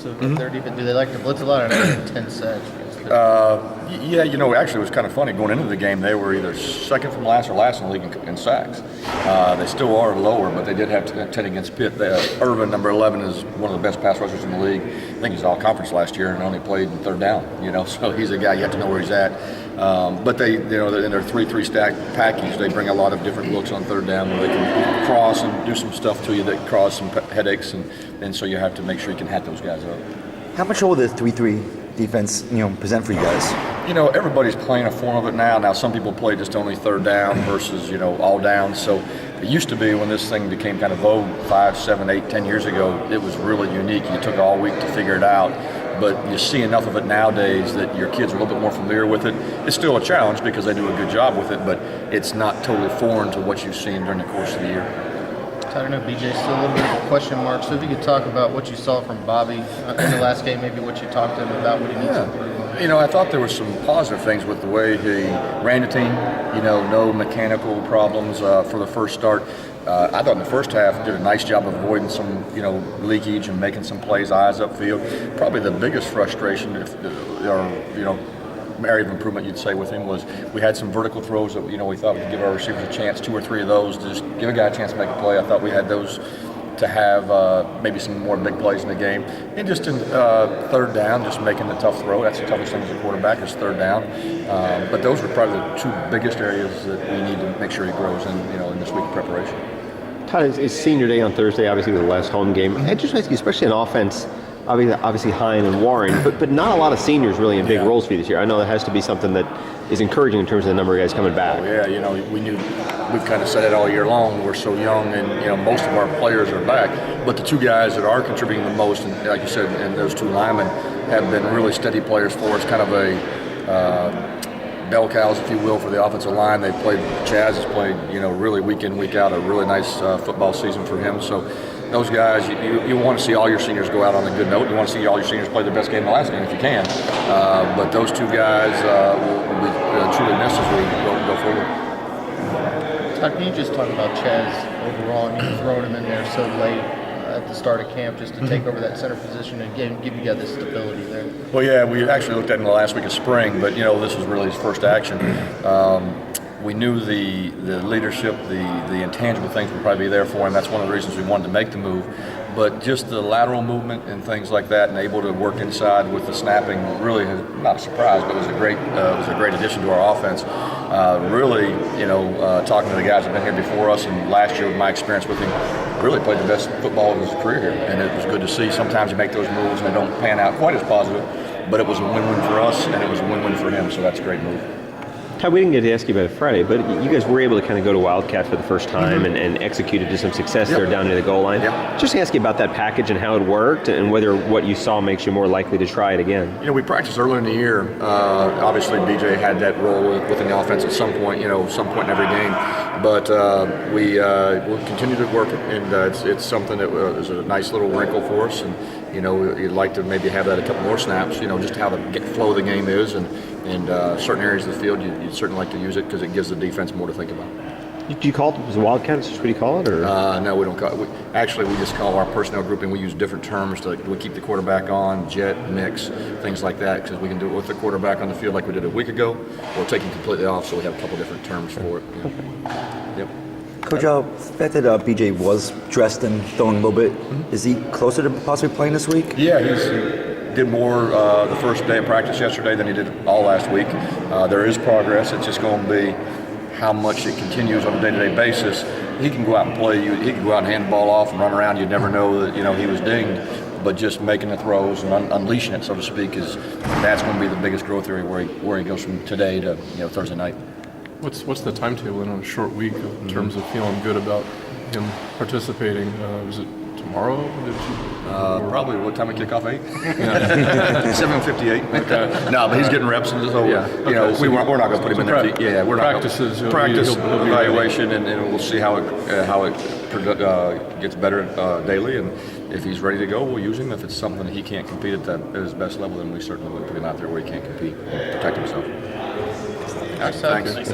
uniqueness of their defense? Do they like to blitz a lot or intense sacks? Yeah, actually it was kind of funny. Going into the game, they were either second from last or last in the league in sacks. They still are lower, but they did have 10 against Pitt. Irvin, number 11, is one of the best pass rushers in the league. I think he's all-conference last year and only played in third down, so he's a guy you have to know where he's at. But they, in their 3-3 stack package, they bring a lot of different looks on third down where they can cross and do some stuff to you that cause some headaches, and so you have to make sure you can hat those guys up. How much will the 3-3 defense, present for you guys? Everybody's playing a form of it now. Now, some people play just only third down versus, all down. So it used to be when this thing became kind of vogue 5, 7, 8, 10 years ago, it was really unique. You took all week to figure it out. But you see enough of it nowadays that your kids are a little bit more familiar with it. It's still a challenge because they do a good job with it, but it's not totally foreign to what you've seen during the course of the year. I don't know, BJ, still a little bit of a question mark. So if you could talk about what you saw from Bobby in the last game, maybe what you talked to him about, what he needs to improve on. I thought there were some positive things with the way he ran the team. No mechanical problems for the first start. I thought in the first half did a nice job of avoiding some, leakage and making some plays, eyes upfield. Probably the biggest frustration, area of improvement you'd say with him was we had some vertical throws that we thought we could give our receivers a chance, 2 or 3 of those, to just give a guy a chance to make a play. I thought we had those to have maybe some more big plays in the game. And just in third down, just making the tough throw. That's the toughest thing as a quarterback is third down. But those were probably the 2 biggest areas that we need to make sure he grows in, in this week of preparation. Todd, it's senior day on Thursday, obviously the last home game. I just ask you, especially in offense, obviously Hine and Warren, but not a lot of seniors really in big roles for you this year. I know that has to be something that is encouraging in terms of the number of guys coming back. Oh, yeah, we've kind of said it all year long. We're so young, and most of our players are back. But the 2 guys that are contributing the most, and like you said, and those 2 linemen have been really steady players for us, kind of a bell cows, if you will, for the offensive line. Chaz has played, really week in, week out, a really nice football season for him. So those guys, you want to see all your seniors go out on a good note. You want to see all your seniors play their best game in the last game if you can. But those 2 guys will be truly missed as we go forward. Todd, can you just talk about Chaz overall? Throwing him in there so late at the start of camp just to take over that center position and give you guys the stability there. Well, yeah, we actually looked at him the last week of spring, but this was really his first action. We knew the leadership, the intangible things would probably be there for him. That's one of the reasons we wanted to make the move. But just the lateral movement and things like that, and able to work inside with the snapping, really not a surprise, but it was a great addition to our offense. Talking to the guys that have been here before us, and last year with my experience with him, really played the best football of his career here, and it was good to see. Sometimes you make those moves and they don't pan out quite as positive, but it was a win-win for us and it was a win-win for him, so that's a great move. Todd, we didn't get to ask you about it Friday, but you guys were able to kind of go to Wildcat for the first time and executed to some success there down near the goal line. Just ask you about that package and how it worked and whether what you saw makes you more likely to try it again. We practiced earlier in the year. Obviously, BJ had that role within the offense at some point, some point in every game. But we'll continue to work it, and it's something that is a nice little wrinkle for us. And you'd like to maybe have that a couple more snaps. Just how the flow of the game is, and certain areas of the field, you'd certainly like to use it because it gives the defense more to think about. Do you call it, was it Wildcat? Is what you call it? Or? No, we don't call it. We just call our personnel grouping. We use different terms to keep the quarterback on, jet, mix, things like that, because we can do it with the quarterback on the field like we did a week ago, or take him completely off, so we have a couple different terms for it. Yep. Coach, the fact that BJ was dressed and throwing a little bit, is he closer to possibly playing this week? Yeah, he did more the first day of practice yesterday than he did all last week. There is progress. It's just going to be how much it continues on a day-to-day basis. He can go out and play. He can go out and hand the ball off and run around. You'd never know that he was dinged. But just making the throws and unleashing it, so to speak, that's going to be the biggest growth area where he goes from today to Thursday night. What's the timetable in on a short week in terms of feeling good about him participating? Is it tomorrow? Probably. What time we kick off? 8? 7:58. Okay. No, but he's getting reps, and so we're not going to put him in there. Yeah, we're not. Practices. Practice evaluation, and we'll see how it gets better daily. And if he's ready to go, we'll use him. If it's something that he can't compete at his best level, then we certainly will put him out there where he can't compete and protect himself. Thanks. Thanks.